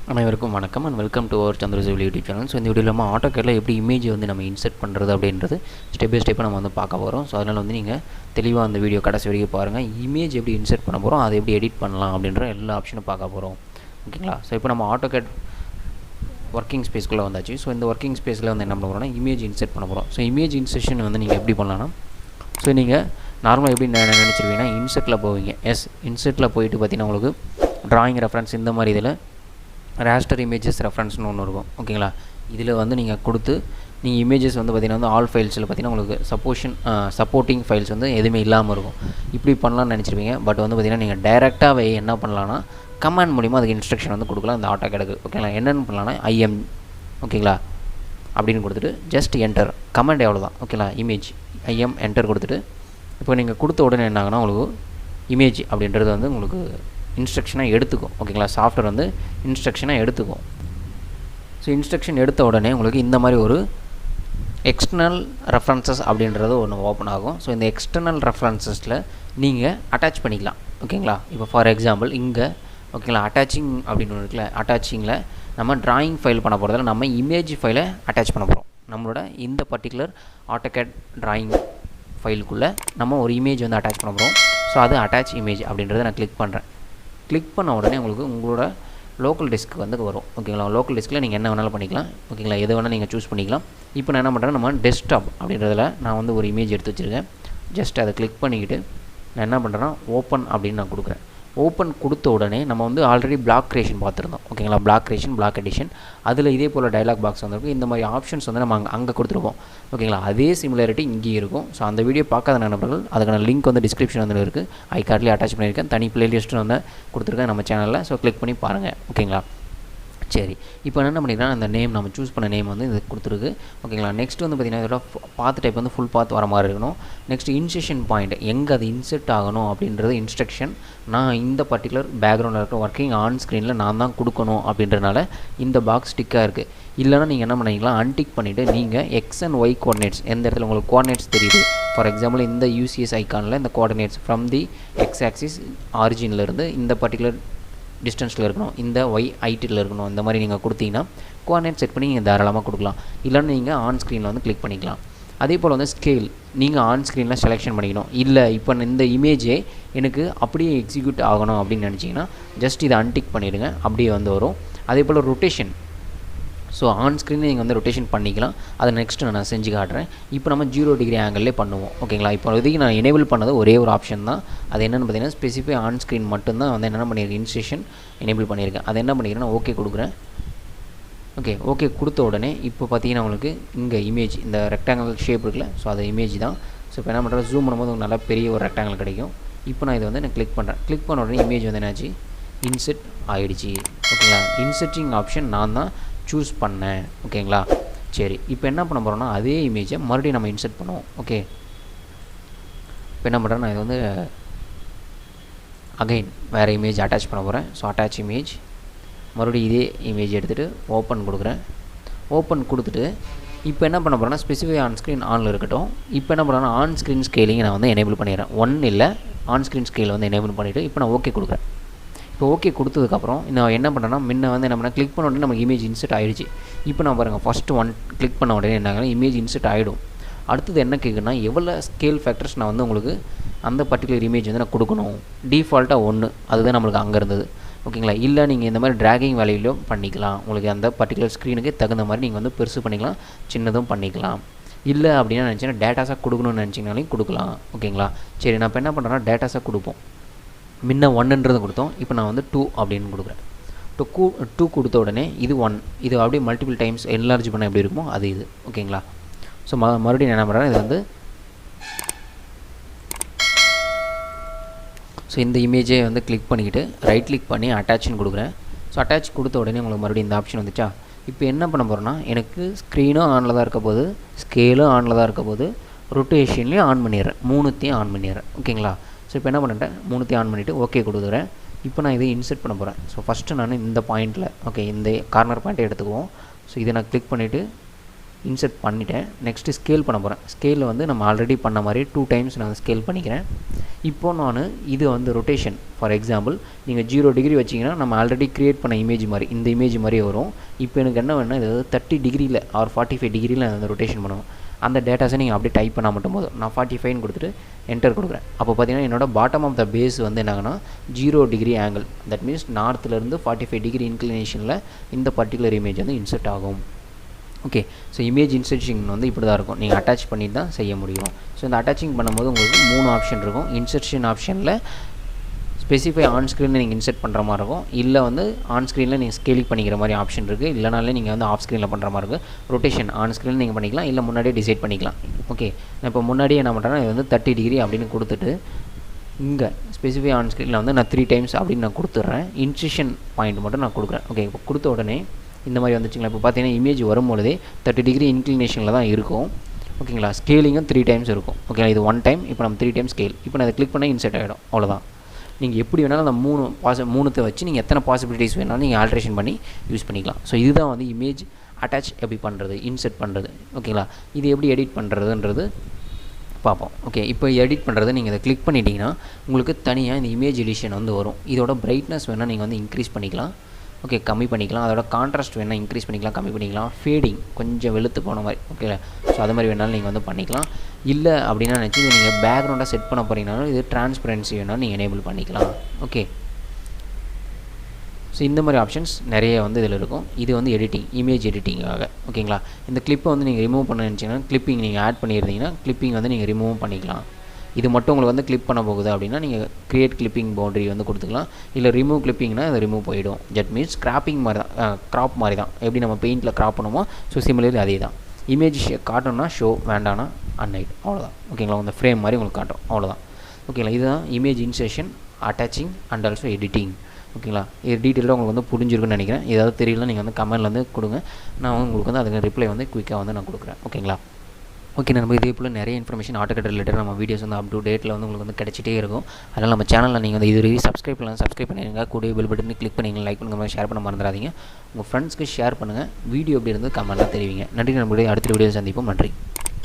அனைவருக்கும் வணக்கம் and welcome to our Chandru YouTube channel. So இந்த வீடியோவில் நம்ம ஆட்டோகேடில் எப்படி இமேஜ் வந்து நம்ம இன்சர்ட் பண்ணுறது அப்படின்றது ஸ்டெப் பை ஸ்டெப்பாக நம்ம வந்து பார்க்க போகிறோம். ஸோ அதனால் வந்து நீங்கள் தெளிவாக அந்த வீடியோ கடைசி வரைக்கும் பாருங்கள். இமேஜ் எப்படி இன்சர்ட் பண்ண போகிறோம், அதை எப்படி எடிட் பண்ணலாம் அப்படின்ற எல்லா ஆப்ஷனும் பார்க்க போகிறோம். ஓகேங்களா? ஸோ இப்போ நம்ம ஆட்டோகேட் ஒர்க்கிங் ஸ்பேஸ்க்குள்ளே வந்தாச்சு. ஸோ இந்த ஒர்க்கிங் ஸ்பேஸில் வந்து என்ன பண்ண போகிறோம்னா இமேஜ் இன்சர்ட் பண்ண போகிறோம். ஸோ இமேஜ் இன்சர்ஷன் வந்து நீங்கள் எப்படி பண்ணலாம்னா, ஸோ நீங்கள் நார்மலாக எப்படி நினச்சிருவீங்கன்னா இன்சர்ட்டில் போவீங்க. இன்சர்ட்டில் போயிட்டு பார்த்தீங்கன்னா உங்களுக்கு ட்ராயிங் ரெஃபரன்ஸ் இந்த மாதிரி இதில் ராஸ்டர் இமேஜஸ் ரெஃபரன்ஸ்னு ஒன்று இருக்கும். ஓகேங்களா? இதில் வந்து நீங்கள் கொடுத்து நீங்கள் இமேஜஸ் வந்து பார்த்திங்கன்னா வந்து ஆல் ஃபைல்ஸில் பார்த்திங்கன்னா உங்களுக்கு சப்போர்ட்டிங் ஃபைல்ஸ் வந்து எதுவுமே இல்லாமல் இருக்கும். இப்படி பண்ணலாம்னு நினச்சிருப்பீங்க. பட் வந்து பார்த்திங்கன்னா நீங்கள் டைரெக்டாகவே என்ன பண்ணலான்னா கமாண்ட் மூலிமா அதுக்கு இன்ஸ்ட்ரக்ஷன் வந்து கொடுக்கலாம் இந்த ஆட்டோகேடுக்கு. ஓகேங்களா? என்னென்னு பண்ணலான்னா ஐஎம் ஓகேங்களா அப்படின்னு கொடுத்துட்டு ஜஸ்ட் என்டர் கமாண்ட் எவ்வளோ தான். ஓகேங்களா? இமேஜ் ஐஎம் என்டர் கொடுத்துட்டு இப்போ நீங்கள் கொடுத்த உடனே என்ன ஆகுனா உங்களுக்கு இமேஜ் அப்படின்றது வந்து உங்களுக்கு இன்ஸ்ட்ரக்ஷனாக எடுத்துக்கும். ஓகேங்களா? சாஃப்ட்வேர் வந்து இன்ஸ்ட்ரக்ஷனாக எடுத்துக்கும். ஸோ இன்ஸ்ட்ரக்ஷன் எடுத்த உடனே உங்களுக்கு இந்த மாதிரி ஒரு எக்ஸ்டர்னல் ரெஃபரன்சஸ் அப்படின்றது ஒன்று ஓப்பன் ஆகும். ஸோ இந்த எக்ஸ்டர்னல் ரெஃபரன்சஸில் நீங்கள் அட்டாச் பண்ணிக்கலாம். ஓகேங்களா? இப்போ ஃபார் எக்ஸாம்பிள் இங்கே ஓகேங்களா அட்டாச்சிங் அப்படின்னு ஒன்று இருக்குல்ல, அட்டாச்சிங்கில் நம்ம ட்ராயிங் ஃபைல் பண்ண போகிறதில்ல, நம்ம இமேஜ் ஃபைலை அட்டாச் பண்ண போகிறோம். நம்மளோட இந்த பர்டிகுலர் ஆட்டோகேட் ட்ராயிங் ஃபைலுக்குள்ளே நம்ம ஒரு இமேஜ் வந்து அட்டாச் பண்ண போகிறோம். ஸோ அது அட்டாச் இமேஜ் அப்படின்றத நான் கிளிக் பண்ணுறேன். கிளிக் பண்ண உடனே உங்களுக்கு உங்களோட லோக்கல் டிஸ்க் வந்து வரும். ஓகேங்களா? லோக்கல் டிஸ்கில் நீங்கள் என்ன வேணாலும் பண்ணிக்கலாம். ஓகேங்களா? எது வேணால் நீங்கள் சூஸ் பண்ணிக்கலாம். இப்போ நான் என்ன பண்ணுறேன், நம்ம டெஸ்க்டாப் அப்படின்றதில் நான் வந்து ஒரு இமேஜ் எடுத்து வச்சுருக்கேன். ஜஸ்ட் அதை கிளிக் பண்ணிக்கிட்டு நான் என்ன பண்ணுறேன்னா ஓப்பன் அப்படின்னு நான் கொடுக்குறேன். ஓப்பன் கொடுத்த உடனே நம்ம வந்து ஆல்ரெடி பிளாக் க்ரியேஷன் பார்த்துருந்தோம். ஓகேங்களா? பிளாக் க்ரியேஷன், பிளாக் எடிஷன், அதில் இதே போல் டயலாக் பாக்ஸ் வந்துருக்கும். இந்த மாதிரி ஆப்ஷன்ஸ் வந்து நம்ம அங்கே கொடுத்துருப்போம். ஓகேங்களா? அதே சிமிலாரிட்டி இங்கே இருக்கும். ஸோ அந்த வீடியோ பார்க்காத நண்பர்கள் அதுக்கான லிங்க் வந்து டிஸ்கிரிப்ஷன் வந்து இருக்குது. ஐகார்ட்லேயே அட்டாச் பண்ணியிருக்கேன். தனி பிளேலிஸ்ட்டு வந்து கொடுத்துருக்கேன் நம்ம சேனலில். ஸோ கிளிக் பண்ணி பாருங்கள். ஓகேங்களா? சரி, இப்போ என்ன பண்ணிக்கலாம், அந்த நேம் நம்ம சூஸ் பண்ண நேம் வந்து இது கொடுத்துருக்கு. ஓகேங்களா? நெக்ஸ்ட் வந்து பார்த்திங்கன்னா இதோட பாத் டைப் வந்து ஃபுல் பாத் வர மாதிரி இருக்கணும். நெக்ஸ்ட் இன்சர்ஷன் பாயிண்ட் எங்கே அது இன்செர்ட் ஆகணும் அப்படின்றது இன்ஸ்ட்ரக்ஷன் நான் இந்த பர்டிகுலர் பேக்ரவுண்டில் இருக்கிற ஒர்க்கிங் ஆன் ஸ்க்ரீனில் நான் தான் கொடுக்கணும் அப்படின்றனால இந்த பாக்ஸ் டிக்காக இருக்குது. இல்லைனா நீங்கள் என்ன பண்ணிக்கலாம், அன்டிக் பண்ணிவிட்டு நீங்கள் எக்ஸ் அண்ட் ஒய் கோஆர்டினேட்ஸ் எந்த இடத்துல உங்களுக்கு கோஆர்டினேட்ஸ் தெரியுது. ஃபார் எக்ஸாம்பிள் இந்த யூசிஎஸ் ஐக்கானில் இந்த coordinates from the X axis ஆரிஜினிலேருந்து இந்த பர்டிகுலர் டிஸ்டன்ஸில் இருக்கணும், இந்த ஒய் ஐட்டில் இருக்கணும். இந்த மாதிரி நீங்கள் கொடுத்தீங்கன்னா கோஆர்டினேட் செட் பண்ணி நீங்கள் தாராளமாக கொடுக்கலாம். இல்லைன்னா நீங்கள் ஆன் ஸ்க்ரீனில் வந்து கிளிக் பண்ணிக்கலாம். அதே போல் வந்து ஸ்கேல் நீங்கள் ஆன் ஸ்க்ரீனில் செலெக்ஷன் பண்ணிக்கணும். இல்லை இப்போ இந்த இமேஜே எனக்கு அப்படியே எக்ஸிக்யூட் ஆகணும் அப்படின்னு நினச்சிங்கன்னா ஜஸ்ட் இதை அன்டிக் பண்ணிவிடுங்க, அப்படியே வந்து வரும். அதே போல் ரொட்டேஷன், ஸோ ஆன் ஸ்க்ரீனில் நீங்கள் வந்து ரொட்டேஷன் பண்ணிக்கலாம். அதை நெக்ஸ்ட்டு நான் செஞ்சு காட்டுறேன். இப்போ நம்ம 0 டிகிரி ஆங்கிள்லேயே பண்ணுவோம். ஓகேங்களா? இப்போ இதுக்கு நான் எனேபிள் பண்ணது ஒரே ஒரு ஆப்ஷன் தான். அது என்னென்னு பார்த்தீங்கன்னா ஸ்பெசிஃபை ஆன் ஸ்க்ரீன் மட்டும்தான் வந்து என்ன பண்ணியிருக்கேன், இன்ஸ்ட்ரக்ஷன் எனேபிள் பண்ணியிருக்கேன். அதை என்ன பண்ணிக்கிறேன்னா ஓகே கொடுக்குறேன். ஓகே கொடுத்த உடனே இப்போ பார்த்தீங்கன்னா உங்களுக்கு இங்கே இமேஜ் இந்த ரெக்டாங்கிள் ஷேப் இருக்குல்ல, ஸோ அது இமேஜ் தான். ஸோ இப்போ என்ன பண்ணுறேன், ஜூம் பண்ணும்போது உங்களுக்கு நல்லா பெரிய ஒரு ரெக்டாங்கிள் கிடைக்கும். இப்போ நான் இதை வந்து நான் கிளிக் பண்ணுறேன். கிளிக் பண்ண உடனே இமேஜ் வந்து என்னாச்சு, இன்செர்ட் ஆகிடுச்சு. ஓகேங்களா? இன்செர்ட்டிங் ஆப்ஷன் நான் தான் சூஸ் பண்ணேன். ஓகேங்களா? சரி, இப்போ என்ன பண்ண போகிறோம்னா அதே இமேஜை மறுபடியும் நம்ம இன்செர்ட் பண்ணுவோம். ஓகே, இப்போ என்ன பண்ணுறேன், நான் இது வந்து அகைன் வேறு இமேஜ் அட்டாச் பண்ண போகிறேன். ஸோ அட்டாச் இமேஜ், மறுபடியும் இதே இமேஜ் எடுத்துகிட்டு ஓப்பன் கொடுக்குறேன். ஓப்பன் கொடுத்துட்டு இப்போ என்ன பண்ண போகிறேன்னா ஸ்பெசிஃபை ஆன் ஸ்க்ரீன் ஆனில் இருக்கட்டும். இப்போ என்ன பண்ணுறேன்னா ஆன் ஸ்க்ரீன் ஸ்கேலிங் நான் வந்து எனேபிள் பண்ணிடுறேன். இல்லை ஆன் ஸ்க்ரீன் ஸ்கேல் வந்து எனேபிள் பண்ணிவிட்டு இப்போ நான் ஓகே கொடுக்குறேன். இப்போ ஓகே கொடுத்ததுக்கப்புறம் நான் என்ன பண்ணுறேன்னா முன்ன வந்து என்ன பண்ணால் கிளிக் பண்ண உடனே நமக்கு இமேஜ் இன்செர்ட் ஆகிடுச்சு. இப்போ நான் பாருங்கள் ஃபஸ்ட்டு கிளிக் பண்ண உடனே என்ன இமேஜ் இன்செர்ட் ஆகிடும். அடுத்தது என்ன கேட்குன்னா எவ்வளோ ஸ்கேல் ஃபேக்டர்ஸ் நான் வந்து உங்களுக்கு அந்த பர்டிகுலர் இமேஜ் வந்து நான் கொடுக்கணும். டிஃபால்ட்டாக 1 அதுதான் நம்மளுக்கு அங்கே இருந்தது. ஓகேங்களா? இல்லை நீங்கள் இந்த மாதிரி ட்ராகிங் வேலையிலும் பண்ணிக்கலாம். உங்களுக்கு அந்த பர்டிகுலர் ஸ்க்ரீனுக்கு தகுந்த மாதிரி நீங்கள் வந்து பெருசு பண்ணிக்கலாம், சின்னதும் பண்ணிக்கலாம். இல்லை அப்படின்னு நினச்சின்னா டேட்டாஸாக கொடுக்கணும்னு நினச்சிங்கனாலையும் கொடுக்கலாம். ஓகேங்களா? சரி, நான் இப்போ என்ன பண்ணுறேன்னா டேட்டாஸாக கொடுப்போம். முன்ன 1ன்றது கொடுத்தோம், இப்போ நான் வந்து 2 அப்படின்னு கொடுக்குறேன். 2 கொடுத்த உடனே இது 1, இது அப்படியே மல்டிபிள் டைம்ஸ் என்லார்ஜ் பண்ண எப்படி இருக்குமோ அது இது. ஓகேங்களா? ஸோ மறுபடியும் என்ன பண்ணுறேன், இது வந்து ஸோ இந்த இமேஜை வந்து கிளிக் பண்ணிக்கிட்டு ரைட் கிளிக் பண்ணி அட்டாச்னு கொடுக்குறேன். ஸோ அட்டாச் கொடுத்த உடனே உங்களுக்கு மறுபடியும் இந்த ஆப்ஷன் வந்துச்சா. இப்போ என்ன பண்ண போகிறேன்னா எனக்கு ஸ்க்ரீனும் ஆனில் தான் இருக்க போது, ஸ்கேலும் ஆனில் தான் இருக்க போது, ரொட்டேஷன்லேயும் ஆன் பண்ணிடுறேன், 3த்தையும் ஆன் பண்ணிடுறேன். ஓகேங்களா? ஸோ இப்போ என்ன பண்ணிட்டேன், 3த்தையும் ஆன் பண்ணிவிட்டு ஓகே கொடுக்குறேன். இப்போ நான் இதை இன்செர்ட் பண்ண போகிறேன். ஸோ ஃபஸ்ட்டு நான் இந்த பாயிண்ட்டில் இந்த கார்னர் பாயிண்ட்டை எடுத்துக்குவோம். ஸோ இதை நான் கிளிக் பண்ணிவிட்டு இன்சர்ட் பண்ணிட்டேன். நெக்ஸ்ட்டு ஸ்கேல் பண்ண போகிறேன். ஸ்கேலில் வந்து நம்ம ஆல்ரெடி பண்ண மாதிரி 2 டைம்ஸ் நான் ஸ்கேல் பண்ணிக்கிறேன். இப்போது நான் இது வந்து ரொட்டேஷன் ஃபார் எக்ஸாம்பிள் நீங்கள் 0 டிகிரி வச்சிங்கன்னா நம்ம ஆல்ரெடி க்ரியேட் பண்ண இமேஜ் மாதிரி இந்த இமேஜ் மாதிரி வரும். இப்போ எனக்கு என்ன வேணும்னா இது 30 டிகிரியில் ஆர் 45 டிகிரியில் அந்த ரொட்டேஷன் பண்ணுவோம். அந்த டேட்டாஸை நீங்கள் அப்படியே டைப் பண்ணால் மட்டும் போதும். நான் 45 கொடுத்துட்டு என்டர் கொடுக்குறேன். அப்போ பார்த்தீங்கன்னா என்னோட பாட்டம் ஆஃப் த பேஸ் வந்து என்னாங்கன்னா 0 டிகிரி ஆங்கிள், தட் மீன்ஸ் நார்த்துலேருந்து 45 டிகிரி இன்க்ளினேஷனில் இந்த பர்டிகுலர் இமேஜ் வந்து இன்சர்ட் ஆகும். ஓகே, ஸோ இமேஜ் இன்சர்ஷன் வந்து இப்படி தான் இருக்கும். நீங்கள் அட்டாச் பண்ணி தான் செய்ய முடியும். ஸோ இந்த அட்டாச்சிங் பண்ணும்போது உங்களுக்கு 3 ஆப்ஷன் இருக்கும். இன்சர்ஷன் ஆப்ஷனில் ஸ்பெசிஃபை ஆன் ஸ்க்ரீனில் நீங்கள் இன்சர்ட் பண்ணுற மாதிரி இருக்கும். இல்லை வந்து ஆன் ஸ்க்ரீனில் நீங்கள் ஸ்கேலிங் பண்ணிக்கிற மாதிரி ஆப்ஷன் இருக்குது. இல்லைனாலே நீங்கள் வந்து ஆஃப் ஸ்க்ரீனில் பண்ணுற மாதிரி இருக்குது. ரொட்டேஷன் ஆன் ஸ்க்ரீனில் நீங்கள் பண்ணிக்கலாம், இல்லை முன்னாடியே டிசைட் பண்ணிக்கலாம். ஓகே, நான் இப்போ முன்னாடியே என்ன பண்ணுறேன்னா இது வந்து 30 டிகிரி அப்படின்னு கொடுத்துட்டு இங்கே ஸ்பெசிஃபை ஆன் ஸ்க்ரீனில் வந்து நான் 3 டைம்ஸ் அப்படின்னு நான் கொடுத்துட்றேன். இன்சர்ஷன் பாயிண்ட் மட்டும் நான் கொடுக்குறேன். ஓகே, இப்போ கொடுத்த உடனே இந்த மாதிரி வந்துச்சுங்களா. இப்போ பார்த்தீங்கன்னா இமேஜ் வரும்பொழுதே 30 டிகிரி இன்க்ளினேஷனில் தான் இருக்கும். ஓகேங்களா, ஸ்கேலிங்கும் 3 டைம்ஸ் இருக்கும். ஓகேங்களா, இது 1 டைம், இப்போ நம்ம 3 டைம் ஸ்கேல். இப்போ நான் அதை கிளிக் பண்ணால் இன்சர்ட் ஆகிடும். அவ்வளோதான். நீங்கள் எப்படி வேணாலும் அந்த 3 வச்சு நீங்கள் எத்தனை பாசிபிலிட்டிஸ் வேணாலும் நீங்கள் ஆல்ட்ரேஷன் பண்ணி யூஸ் பண்ணிக்கலாம். ஸோ இதுதான் வந்து இமேஜ் அட்டாச் எப்படி பண்ணுறது, இன்சர்ட் பண்ணுறது. ஓகேங்களா, இது எப்படி எடிட் பண்ணுறதுன்றது பார்ப்போம். ஓகே, இப்போ எடிட் பண்ணுறது நீங்கள் இதை கிளிக் பண்ணிட்டீங்கன்னா உங்களுக்கு தனியாக இந்த இமேஜ் எடிஷன் வந்து வரும். இதோட பிரைட்னஸ் வேணால் நீங்கள் வந்து இன்க்ரீஸ் பண்ணிக்கலாம். ஓகே, கம்மி பண்ணிக்கலாம். அதோட கான்ட்ராஸ்ட் வேணால் இன்க்ரீஸ் பண்ணிக்கலாம், கம்மி பண்ணிக்கலாம். ஃபேடிங் கொஞ்சம் வெளுத்து போன மாதிரி. ஓகே, ஸோ அது மாதிரி வேணாலும் நீங்கள் வந்து பண்ணிக்கலாம். இல்லை அப்படின்னா நினச்சி நீங்கள் பேக்ரவுண்டாக செட் பண்ண போகிறீங்கனாலும் இது டிரான்ஸ்பரன்சி வேணாலும் நீங்கள் எனேபிள் பண்ணிக்கலாம். ஓகே, ஸோ இந்த மாதிரி ஆப்ஷன்ஸ் நிறைய வந்து இதில் இருக்கும். இது வந்து எடிட்டிங், இமேஜ் எடிட்டிங்காக. ஓகேங்களா, இந்த கிளிப்பை வந்து நீங்கள் ரிமூவ் பண்ண நினச்சிங்கன்னா கிளிப்பிங் நீங்கள் ஆட் பண்ணியிருந்தீங்கன்னா கிளிப்பிங் வந்து நீங்கள் ரிமூவ் பண்ணிக்கலாம். இது மட்டும் உங்களுக்கு வந்து கிளிப் பண்ண போகுது அப்படின்னா நீங்கள் க்ரியேட் கிளிப்பிங் பவுண்டரி வந்து கொடுத்துக்கலாம். இல்லை ரிமூவ் கிளிப்பிங்னா அது ரிமூவ் போயிடும். ஜட் மீன்ஸ் கிராப்பிங் மாதிரி தான், க்ராப் மாதிரி தான். எப்படி நம்ம பெயிண்டில் க்ராப் பண்ணுமோ ஸோ சிமிலர்லி அதே தான். இமேஜ் காட்டணும்னா ஷோ, வேண்டானா அன்ஹைட், அவ்வளோதான். ஓகேங்களா, அந்த ஃப்ரேம் மாதிரி உங்களுக்கு காட்டும், அவ்வளோதான். ஓகேங்களா, இதுதான் image insertion, attaching and also editing. ஓகேங்களா, இது டீட்டெயிலாக உங்களுக்கு வந்து புரிஞ்சிருக்குன்னு நினைக்கிறேன். ஏதாவது தெரியல நீங்கள் வந்து கமெண்ட்டில் வந்து கொடுங்க. நான் உங்களுக்கு வந்து அதுக்கு ரிப்ளை வந்து குயிக்காக வந்து நான் கொடுக்குறேன். ஓகேங்களா, ஓகே, நம்ம இதே போல் நிறைய இன்ஃபர்மேஷன் ஆட்டோகேட் ரிலேட்டட் நம்ம வீடியோஸ் வந்து அப் டு டேட்டில் வந்து உங்களுக்கு வந்து கிடச்சிட்டே இருக்கும். அதனால் நம்ம சேனலில் நீங்கள் வந்து இது சப்ஸ்கிரைப் பண்ணலாம், சப்ஸ்கிரைப் பண்ணிடுங்க. கூடிய பெல் பட்டனை கிளிக் பண்ணிங்க, லைக் பண்ணுங்கள், ஷேர் பண்ண மறந்துடாதீங்க. உங்கள் ஃப்ரெண்ட்ஸ்க்கு ஷேர் பண்ணுங்கள். வீடியோ எப்படி இருந்து கமெண்ட்டாக தெரிவிங்க. நன்றி. நம்மளுடைய அடுத்த வீடியோ சந்திப்போம். நன்றி.